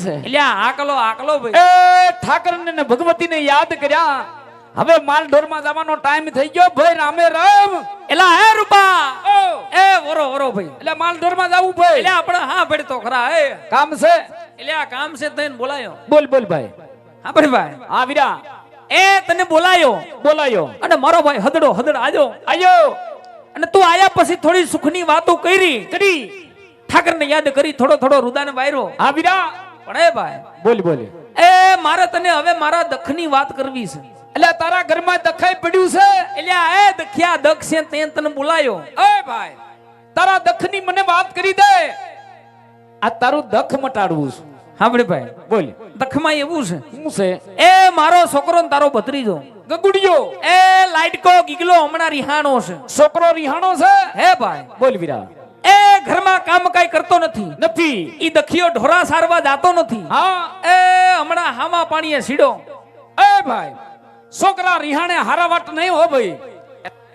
છે એટલે આકલો આકલો ભાઈ એ ઠાકરને ને ભગવતીને યાદ કર્યા હવે માલ ઢોરમાં જવાનો ટાઈમ થઈ ગયો ભાઈ રામે રામ એલા હે રૂપા ઓ એ વરો વરો ભાઈ એટલે માલ ઢોરમાં જાવું ભાઈ એટલે આપણે હા ભેડ તો ખરા એ કામ છે એટલે આ કામ છે તને બોલાયો બોલ બોલ ભાઈ હા ભાઈ હા વીરા એ તને બોલાયો બોલાયો અને મારો ભાઈ હદડો હદડ આજો આયો અને તું આયા પછી થોડી સુખની વાતો કરી કરી ઠાકરને યાદ કરી થોડો થોડો રુદાને વાયરો હા વીરા પણ એ ભાઈ બોલ બોલ એ મારે તને હવે મારા દખની વાત કરવી છે એટલે તારા ઘરમાં દખાઈ પડ્યું છે એટલે એ દખ્યા દખ છે તે તને બોલાયો એ ભાઈ તારા દખની મને વાત કરી દે આ તારું દખ મટાડવું છે સાંભળી ભાઈ બોલ દખમાં એવું છે શું છે એ મારો છોકરો ને તારો ભત્રીજો ગગુડિયો એ લાઈટકો ગીગલો હમણાં રિહાણો છે છોકરો રિહાણો છે હે ભાઈ બોલ વીરા એ ઘરમાં કામ કઈ કરતો નથી નથી ઈ દખિયો ઢોરા સારવા જાતો નથી હા એ હમણાં હામા પાણીએ સીડો એ ભાઈ છોકરા રિહાણે હારા વાટ નહીં હો ભાઈ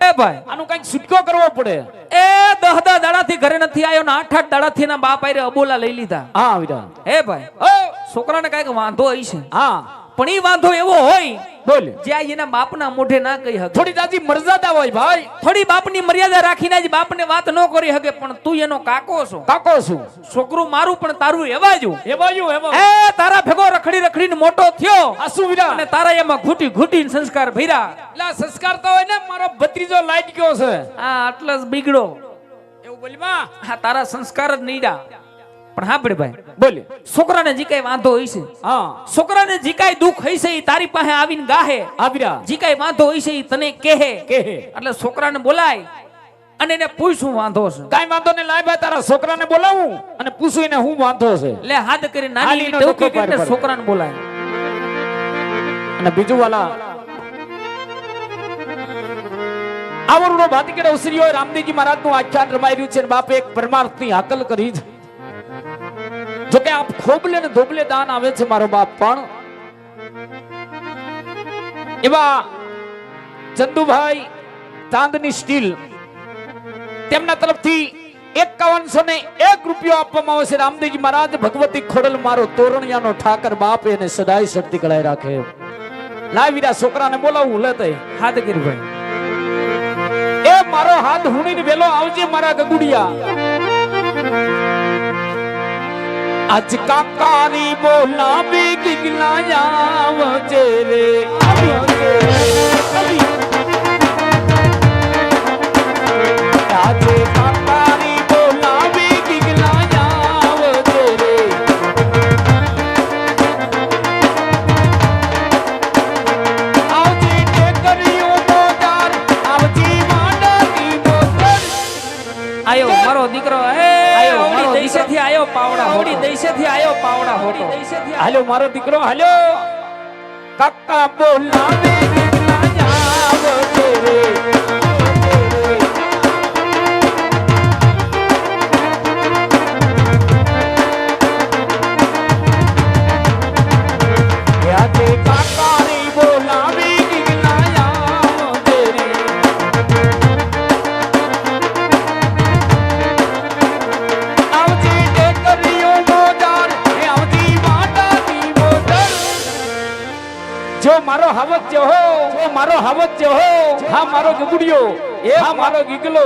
એ ભાઈ આનું કઈક છૂટકો કરવો પડે એ 10 દાડાથી ઘરે નથી આવ્યો ને 8 દાડાથી એના બાપ આરે અબોલા લઈ લીધા હા વીરા હે ભાઈ ઓ છોકરાને કઈક વાંધો હઈ છે હા પણ ઈ વાંધો એવો હોય બોલ જ્યાં એના બાપના મોઢે ના કહી શકે થોડી દાદી મર્યાદા હોય ભાઈ થોડી બાપની મર્યાદા રાખીને જ બાપને વાત ન કરી શકે પણ તું એનો કાકો છો કાકો છું છોકરું મારું પણ તારું એવા જ એવાયું એવા એ તારા ભેગો રખડી રખડીને મોટો થયો આસુ વીરા અને તારા એમાં ઘૂટી ઘૂટીને સંસ્કાર ભર્યા એટલે સંસ્કાર તો હોય ને મારો ભત્રીજો લાઈટ ગયો છે આ આટલા જ બીગડો એવું બોલમાં હા તારા સંસ્કાર જ નીડા પણ હા ભાઈ બોલ છોકરાને જી કઈ વાંધો હોય છે હા છોકરાને જી કઈ દુઃખ હોય છે ઈ તારી પાસે આવીને ગાહે હા વીરા જી કઈ વાંધો હોય છે ઈ તને કહે કહે એટલે છોકરાને બોલાય અને એને પૂછું વાંધો છે કાઈ વાંધો ને લાય ભાઈ તારા છોકરાને બોલાવું અને પૂછું એને હું વાંધો છે એટલે હાથ કરી નાની હાલીનો ટોકી ડોકો પાર કરીને પાર. છોકરાને બોલાય અને બીજું વાલા આવરનો ભાતીકેડા ઉસરીઓ રામદેવજી મહારાજ નું આખ્યાન રમાઈ રહ્યું છે અને બાપે એક પરમાર્થની હાકલ કરી છે જો કે આપ ખોબલે ને ધોબલે દાન આવે છે મારો બાપ પણ એવા ચંદુભાઈ ચાંદની સ્ટીલ તેમના તરફથી 5101 રૂપિયો આપવામાં આવે છે રામદેવજી મહારાજ ભગવતી ખોડલ મારો તોરણિયાનો ઠાકર બાપ એને સદાય શક્તિ કળાઈ રાખે લાય વીરા છોકરાને બોલાવું લેતે હાથ કરી ભાઈ એ મારો હાથ હુણીને વેલો આવજે મારા ગગુડિયા આજ કાકાની બોલાવી ગિગલા આવજે રે આજે કાકાની બોલાવી ગિગલા આવજે રે આવજે ટેકરીઓ મોજાર આવજી માંડની મોતર આયો મારો દીકરો એ આયો, મારો હોડી દીકરો. દૈસેથી આયો પાવડા હોડી દૈસેથી આયો પાવડા હોડી દૈસેથી હાલો મારો દીકરો હાલો કાકા બોલાવે ગિગલા આવજે રે આજે કાકાની બોલાવી ગિગલા આવજે રે આવજી ટેકરીઓ મોજાર આવજી વાટાની મોટર જો મારો હાવત જો હો ઓ મારો હાવત જો હો હા મારો ગગુડિયો એ હા મારો ગીગલો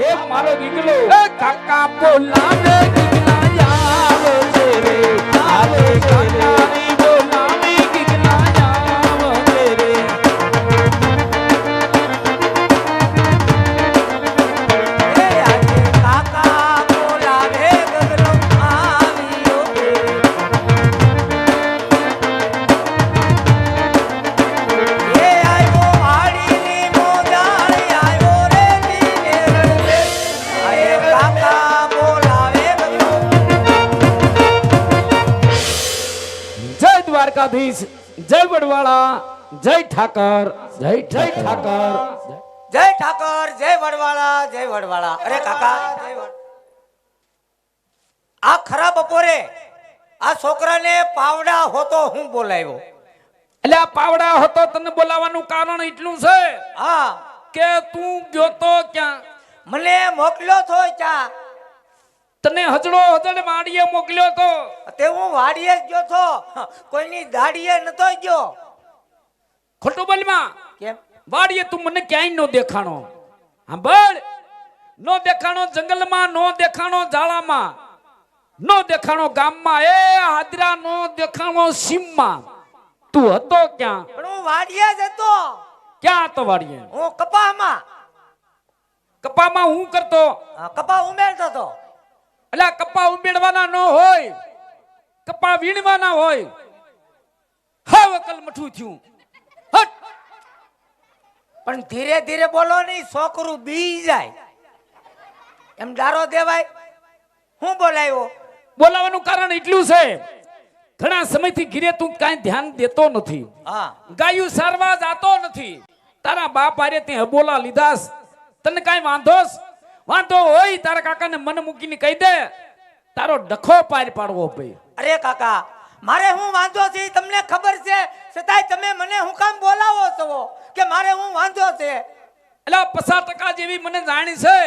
એ મારો ગીગલો એ કાકા બોલાવે ગિગલા આવજે રે આજે કાકાની બોલાવી ગિગલા આવજે રે જય દ્વારકાધીશ જય વડવાળા જય ઠાકર જય ઠાકર જય ઠાકર જય વડવાળા જય વડવાળા અરે કાકા આ ખરા બપોરે આ છોકરાને પાવડા હોતો હું બોલાવ્યો એટલે આ પાવડા હતો તને બોલાવાનું કારણ એટલું છે હા કે તું ગયો તો ક્યાં મને મોકલ્યો છો ચા તને હજડો હજડ વાડીએ મોકલ્યો તો તે હું વાડીએ જ ગયો છો, કોઈની દાડીએ નતો ગયો. ખોટું બોલમાં કેમ? વાડીએ તું મને ક્યાંય નો દેખાણો. સાંભળ, નો દેખાણો જંગલમાં, નો દેખાણો ઝાડામાં, નો દેખાણો ગામમાં, એ હાદરા નો દેખાણો સીમમાં. તું હતો ક્યાં? પણ હું વાડીએ જ હતો. ક્યાં હતો વાડીએ? હું કપામાં. કપામાં હું કરતો? કપા ઉમેરતો હતો. એટલે કપા ઉમેરવાના ન હોય, કપા વીણવાના હોય. હા વકલ મઠું થયું. હટ! પણ ધીરે ધીરે બોલો નહીં, છોકરું બી જાય. એમ ડારો દેવાય? હું બોલાયો? બોલાવાનું કારણ એટલું છે, ઘણા સમયથી ઘીરે તું કાંઈ ધ્યાન દેતો નથી, હા. ગાયું સારવા જાતો નથી. તારા બાપ આરે તે હબોલા લીધાસ, તને કાંઈ વાંધોસ? વાંધો હોય તારા કાકાને મન મૂકીને કહી દે, તારો ડખો પાર પાડવો ભાઈ. અરે કાકા, મારે હું વાંધો છે ઈ તમને ખબર છે, છતાંય તમે મને હું કામ બોલાવો છો કે મારે હું વાંધો છે? એટલે 50% જેવી મને જાણી છે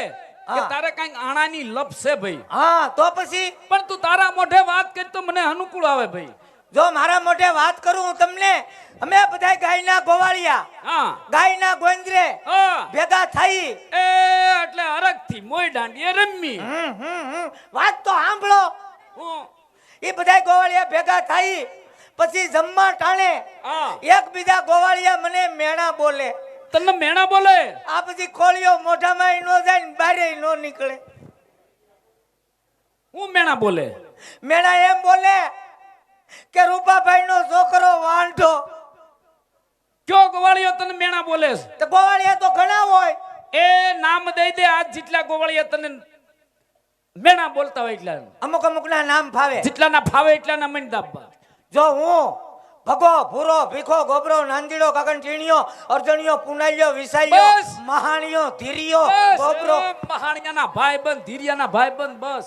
કે હા. તારે કાંઈક આણાની લપ છે ભાઈ. હા, તો પછી પણ તું તારા મોઢે વાત કરી તો મને અનુકૂળ આવે ભાઈ. જો મારા મોઢે વાત કરું હું તમને, અમે બધા ગાયના ગોવાળિયા, હા ગાયના ગોંદરે હા. ભેગા થઈ. એ એટલે અરગથી મોય દાંડીએ રમી. વાત તો સાંભળો. હું એ બધા ગોવાળિયા ભેગા થઈ પછી જમવા ટાણે હા. એકબીજા ગોવાળિયા મને મેણા બોલે. તને મેણા બોલે? આ પછી કોળીઓ મોઢામાં નો જાય ને બારે નો નીકળે. હું મેણા બોલે? મેણા એમ બોલે કે રૂપાભાઈ નો છોકરો વાંઢો. કયો ગવાળિયો તને મેણા બોલે છે? તો ગોવાળિયા તો ઘણા હોય. એ નામ દઈ દે, આજ જેટલા ગોવાળિયા તને મેણા બોલતા હોય એટલા. અમુક અમુક ના નામ ફાવે. જેટલાના ફાવે એટલાના મન દાબવા. જો હું ભગો, ભૂરો, ભીખો, ગોબરો, નાંદીડો, કાકણ ટીણીયો, અર્જણિયો, પુનાલિયો, વિસાઈયો, બસ. મહાણિયો, ધીરિયો, બસ, ગોબરો. મહાણિયાના ભાઈબંધ, ધીરિયાના ભાઈબંધ, બસ.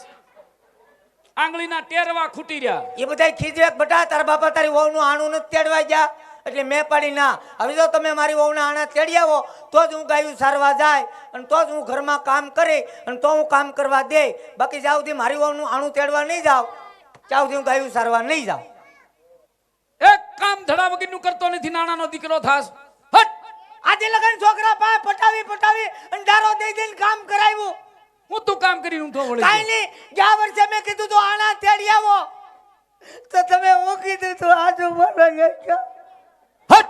આંગળીના ટેરવા ખૂટી રહ્યા. એ બધા ખીજવે બટા તારા બાપા તારી વહુનું આણું નથી તેડવા ગયા, એટલે મેં પાડી ના. હવે જો તમે મારી વહુના આણા તેડી આવો તો જ હું ગાયું સારવા જાય અને તો જ હું ઘરમાં કામ કરી અને તો હું કામ કરવા દે. બાકી જ્યાં સુધી મારી વહુનું આણું તેડવા નહીં જાવ ત્યાં સુધી હું ગાયું સારવા નહીં જાઉં. એક કામ ધડા વગરનું કરતો નથી, નાનાનો દીકરો થાસ. હટ! આજે લગન છોકરા પાસે પટાવી પટાવી અને દારો દઈ દઈને કામ કરાવ્યું. હું તું કામ કરી હું તો વળી કાઈ નહીં. ગયા વર્ષે મેં કીધું તું આણા તેડી આવો તો તમે હું કીધું તું આજુ બોલો ગયા. હટ!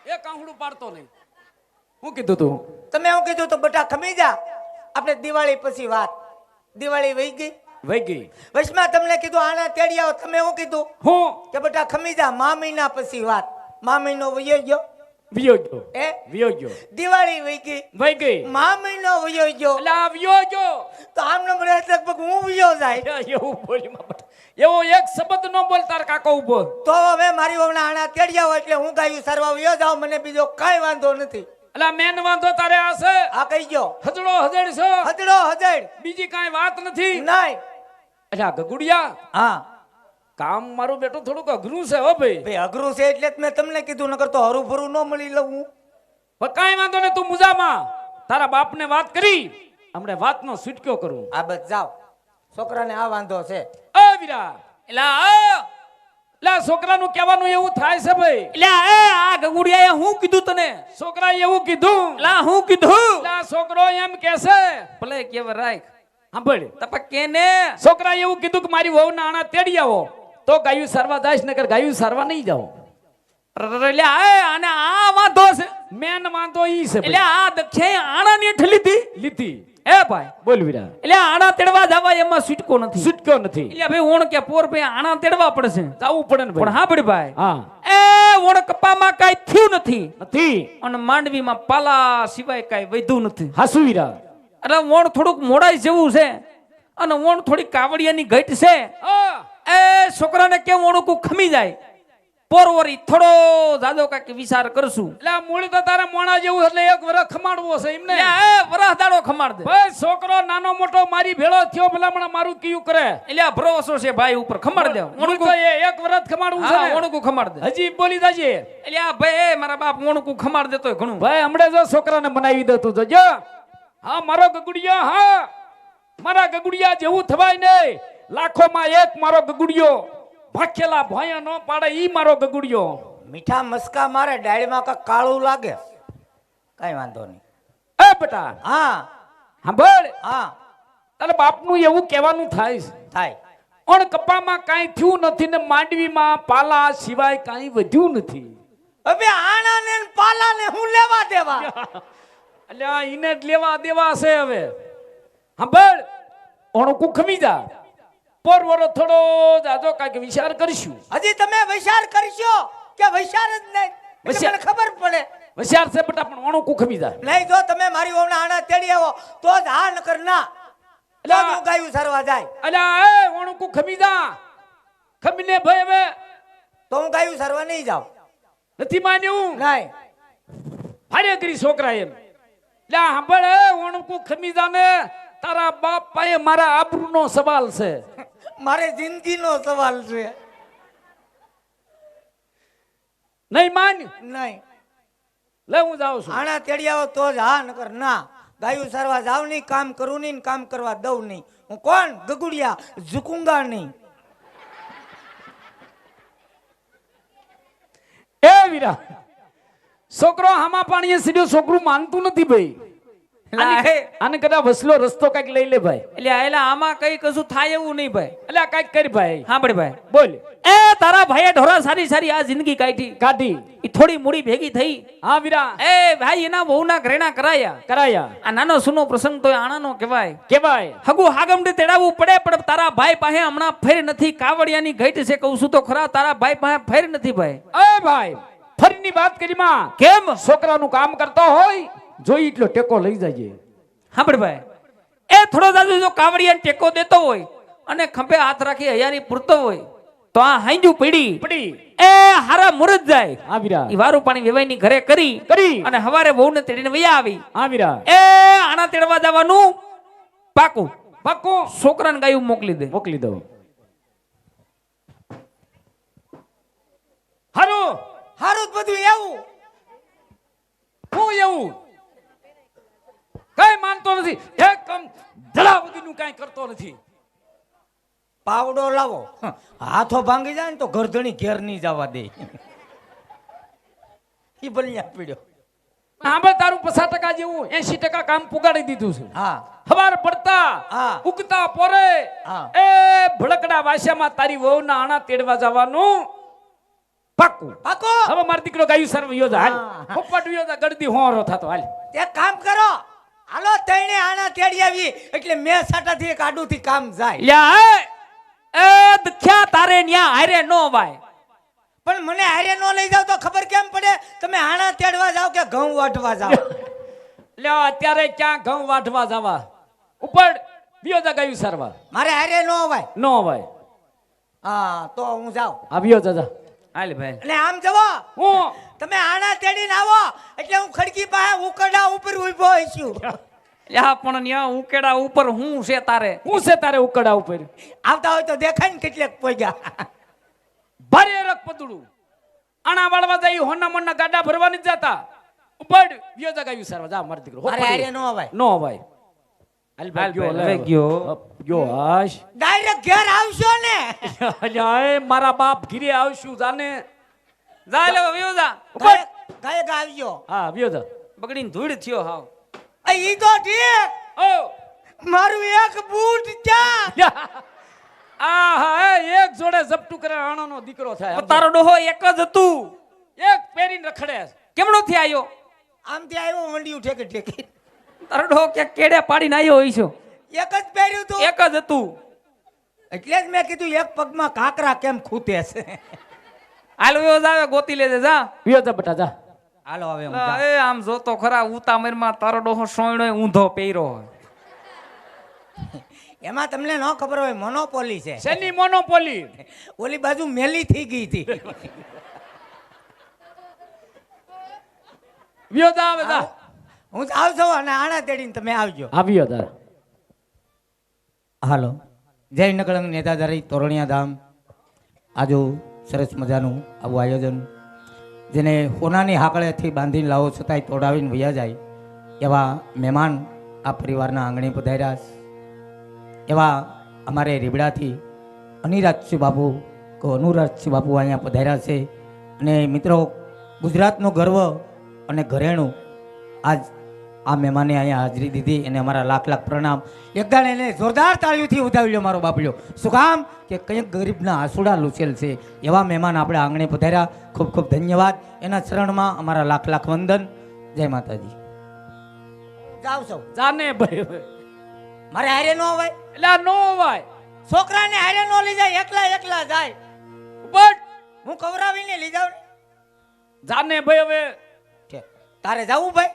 એ કાંહડું પાડતો નહીં. હું કીધું તું? તમે હું કીધું તો બટા ખમી જા, આપણે દિવાળી પછી વાત. દિવાળી વહી ગઈ. વહી ગઈ. વચમાં તમને કીધું આના તેડી આવો, તમે હું કીધું હું કે બટા ખમી જા, મા મહિના પછી વાત. મા મહિનો વયો ગયો. વિયો ગયો. એ વિયો ગયો. દિવાળી વહી ગઈ, વહી ગઈ. મા મહિનો વયો ગયો. એટલે આ વિયો ગયો. તો આમ નંબર લગભગ હું વયો જાય. એવું બોલી માં બટા. એવો એક શબ્દ ન બોલ તાર કાકો ઉભો. તો હવે મારી વહુના આણા તેડી આવો એટલે હું ગાયું સરવા વયો જાઉં, મને બીજો કાંઈ વાંધો નથી. એટલે મેન વાંધો તારે આ છે. આ કહી ગયો હજડો હજડ છે, હજડો હજડ. બીજી કાંઈ વાત નથી. નહીં. એટલે આ ગગુડિયા હા કામ મારું બેટું થોડુંક અઘરું છે હો ભાઈ. ભાઈ અઘરું છે એટલે જ મેં તમને કીધું, નકર તો હરું ફરું ન મળી લઉં. પણ કાંઈ વાંધો ને, તું મુજામાં તારા બાપને વાત કરી, હમણે વાતનો છૂટક્યો કરું. આ બસ જાઓ, છોકરાને આ વાંધો છે. એ વીરા, એટલે છોકરાનું કહેવાનું એવું થાય છે ભાઈ. એટલે આ ગગુડિયાએ હું કીધું તને? છોકરાએ એવું કીધું. એટલે હું કીધું? એટલે આ છોકરો એમ કહેશે, ભલે કેવર રાખ. સાંભળ, તપ કેને? છોકરાએ એવું કીધું કે મારી વહુના આણા તેડી આવો તો ગાયું સારવા જાય, નકર ગાયું સારવા નહીં જાઓ. એટલે આને આ વાંધો છે. મેન વાંધો ઈ છે એટલે ભાઈ. આ દક્ષે આણાની હેઠ લીધી. લીધી. એ ભાઈ, બોલ વીરા. એટલે આણા તેડવા જવા એમાં છૂટકો નથી. છૂટક્યો નથી. એટલે ભાઈ ઓણ કે પોર ભાઈ આણા તેડવા પડશે. જાવું પડે ને પણ ભાઈ. હા ભાઈ ભાઈ, હા એ ઓણ કપામાં કાઈ થયું નથી નથી. અને માંડવીમાં પાલા સિવાય કાઈ વધ્યું નથી. હાસુ વીરા. એટલે ઓણ થોડુંક મોડાઈ જેવું છે અને ઓણ થોડી કાવડિયાની ઘટ છે. એ છોકરાને કેમ ઓણું ખમી જાય પોરવરી થોડો જાજો કાંઈક વિચાર કરશું. એટલે આ મૂળ તો તારા મોણા જેવું, એટલે એક વરસ ખમાડવો છે એમને. એટલે એ વરસ દાડો ખમાડ દે. ભાઈ છોકરો નાનો મોટો મારી ભેળો થયો, ભલામણ મારું કયું કરે. એટલે આ ભરોસો છે ભાઈ ઉપર, ખમાડ દે. મૂળ તો એ એક વરસ ખમાડવું છે ને. ઓણકું ખમાડ દે. હજી બોલી જાજે. એટલે આ ભાઈ મારા બાપ ઓણકું ખમાડ દેતો હોય ઘણું. ભાઈ હમણે જો છોકરાને બનાવી દે તું જોજો. હા મારો ગગુડિયો, હા મારા ગગુડિયા જેવું થવાય નહીં. લાખોમાં એક મારો ગગુડિયો, ભાખેલા ભોયા ન પાડે ઈ મારો ગગુડિયો. મીઠા મસ્કા મારે ડાળીમાં કાંઈક કાળું લાગે, કઈ વાંધો નહીં. એ બેટા હા સાંભળ, હા તારા બાપનું એવું કહેવાનું થાય છે, થાય. ઓણ કપામાં કાંઈ થયું નથી ને માંડવીમાં પાલા સિવાય કાંઈ વધ્યું નથી. હવે આણા ને પાલા ને હું લેવા દેવા. અલ્યા ઈને જ લેવા દેવા છે હવે. સાંભળ, ઓણ કુખમી જા, પોરવરો થોડો જાજો કાંઈક વિચાર કરશું. હજી તમે વિચાર કરશો કે વિચાર જ નહીં? એટલે વિચાર. મને ખબર પડે વિચાર છે બેટા, પણ ઓણું કુખમી જા. નહીં. જો તમે મારી વહુના આણા તેડી આવો તો જ હા, નકર ના. એટલે હું ગાયું સરવા જાય અલ્યા એ ઓણું કુખમી જા, ખમીને ભાઈ હવે તો હું ગાયું સરવા નહીં જાઉં. નથી માન્યું. નહીં. હારે કરી છોકરા એમ. લ્યા સાંભળ, એ ઓણું કુખમી જા ને, તારા બાપ પાસે મારા આબરૂનો સવાલ છે. મારે જિંદગીનો સવાલ છે. નહીં માન, નહીં. લે હું જાઉં છું. આણા તેડી આવો તો જ હા, નકર ના. ગાયું સરવા જાવ નહીં, કામ કરું નહીં, કામ કરવા દઉં નહીં. હું કોણ? ગગુડિયા, ઝુકુંગા નહીં. એ વીરા, છોકરો હામા પાણીએ સીધો છોકરું માનતું નથી ભાઈ. આને કદાચ વસલો રસ્તો કઈક લઈ લે ભાઈ. એટલે આયલા આમાં કઈ કશું થાય એવું નહીં ભાઈ. એટલે આ કઈક કરી ભાઈ. સાંભળ ભાઈ, બોલ. એ તારા ભાઈએ ઢોરા સારી સારી આ જિંદગી કાઢી, કાઢી. ઈ થોડી મૂડી ભેગી થઈ. હા વીરા, એ ભાઈ એના બહુના ઘરેણા કરાયા. કરાયા. આ નાનો સુનો પ્રસંગ તો આણાનો કહેવાય. કેવાય. હગુ હાગમડે તેડાવવું પડે, પણ તારા ભાઈ પાસે હમણાં ફેર નથી. કાવડિયાની ઘટ છે, કહું છું તો ખરા, તારા ભાઈ પાસે ફેર નથી ભાઈ. એ ભાઈ, ફરીની વાત કરી માં. કેમ? છોકરાનું કામ કરતો હોય જોઈ એટલો ટેકો લઈ જાય. સાંભળ ભાઈ, એ થોડો દાદુ જો કાવડિયાને ટેકો દેતો હોય અને ખંભે હાથ રાખી હૈયારી પૂરતો હોય તો આ હાંજુ પડી એ હારા મુરત જાય. હા વીરા, ઈ વારું પાણી વેવાઈની ઘરે કરી અને હવારે વહુને તેડીને વયા આવી. હા વીરા, એ આણા તેડવા જવાનું પાકું. પાક્કું. છોકરાને ગાયું મોકલી દે. મોકલી દઉં. હારું હારું જ બધું એવું. હું એવું કઈ માનતો નથી. એકમ જલાવુદ્દીનનું કાંઈ કરતો નથી. પાવડો લાવો, હાથો ભાંગી જાય ને તો ગરદણી ઘેર નહીં જવા દે. ઈ બલિયા પીડ્યો. આંબે તારું 50% જેવું 80% કામ પુગાડી દીધું છે. હા હવાર પડતા હા. ઉગતા પોરે હા. એ ભડકડા વાસ્યામાં તારી વહુના આણા તેડવા જવાનું પાક્કું. પાકો. હવે મારો દીકરો ગાયું સર્વ યોજા હાલ. હા. પોપટ યોજા ગળદી હોરો થતો હાલ. એક કામ કરો, હાલો તઈને આણા તેડી આવી એટલે મેં સાટાથી એક આડુથી કામ જાય. લ્યા એ દખ્યા તારે ન્યા હારે નો વાય. પણ મને હારે નો લઈ જાવ તો ખબર કેમ પડે તમે આણા તેડવા જાવ કે ઘઉં વાઢવા જાવ? લ્યો અત્યારે ક્યાં ઘઉં વાઢવા જવા? ઉપર વિયોજા ગાયું સરવા મારે હારે નો અવાય. નો ભાઈ. હા તો હું જાઉં. આવ્યો દાદા. હાલ ભાઈ. અને આમ જવો, હું તમે આણા તેડીને આવો એટલે હું ખડકી પાસે ઉકરડા ઉપર ઊભો છું. લ્યા પણ ન્યા ઉકેડા ઉપર હું છે તારે? હું છે તારે ઉકડા ઉપર? આવતા હોય તો દેખાય ને કેટલેક પોગ્યા. ભારે રક પદડું આણા વાળવા જાય હોના મનના ગાડા ભરવાની જ જાતા. ઉપર વિયોજા ગાયું સરવા જા મારો દીકરો. મારે હારે નો અવાય. નો ભાઈ. હાલ હાલ ગયો ભાઈ, લે. ગયો. ગયો હાશ. ડાયરેક્ટ ઘેર આવશો ને? અલ્યા એ મારા બાપ ઘીરે આવશું જાને. જા લે વયો જા. ગાયક આવજો. હા વિયોજા. બગડીને ધૂળ થયો હાવ. ઈ તો ઠીક. ઓ મારું એક બૂટ ક્યાં? આ હા એક જોડે ઝપટું કરે આણોનો દીકરો થાય. તારો ડોહો એક જ હતું. એક પહેરીને રખડે. કેમનો થી આવ્યો? આમથી આવ્યો વંડિયું ઠેકે ઠેકે. તારો ડોહો ક્યાંક કેડે પાડીને આવ્યો હોય છો. એક જ પહેર્યું તું. એક જ હતું. એટલે જ મેં કીધું એક પગમાં કાકરા કેમ ખૂટે છે. હાલ વયો જાવે ગોતી લેજે જા. વિયોજા બટા જા. હાલો હવે હું લા, જાઉં. એ આમ જોતો ખરા ઉતામરમાં તારો ડોહો સોયણો ઊંધો પહેર્યો હોય. એમાં તમને ન ખબર હોય મોનોપોલી છે. શેની મોનોપોલી? ઓલી બાજુ મેલી થઈ ગઈ હતી. વિયોજા આવે જા. હું આવજો અને આણા તેડીને તમે આવજો. આવ્યો તા. હાલો જય નકળંગ નેતાધારી તોરણિયા ધામ. આજુ સરસ મજાનું આવું આયોજન જેને હોનાની હાકળેથી બાંધીને લાવો છતાંય તોડાવીને વયા જાય એવા મહેમાન આ પરિવારના આંગણે પધાર્યા છે. એવા અમારે રીબડાથી અનિરાજસિંહ બાબુ કે અનુરાજસિંહ બાબુ અહીંયા પધાર્યા છે. અને મિત્રો, ગુજરાતનું ગર્વ અને ઘરેણું આજ આ મહેમાને અહીંયા હાજરી દીધી એને અમારા લાખ લાખ પ્રણામ. એકદમ એને જોરદાર તાળીઓથી ઉધાવી લો મારો બાપલ્યો. શું કામ કે કંઈક ગરીબના આંસુડા લૂછેલ છે. એવા મહેમાન આપણે આંગણે પધાર્યા. ખૂબ ખૂબ ધન્યવાદ. એના ચરણમાં અમારા લાખ લાખ વંદન. જય માતાજી. જાવ સૌ. જાને ભાઈ મારે હારે ન હોય એટલે આ નો વાય છોકરાને હારે ન લઈ જાય, એકલા એકલા જાય. બટ હું કવરાવીને લઈ જાઉં. જાને ભાઈ હવે તારે જવું ભાઈ?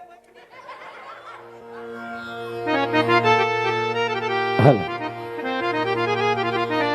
હાલો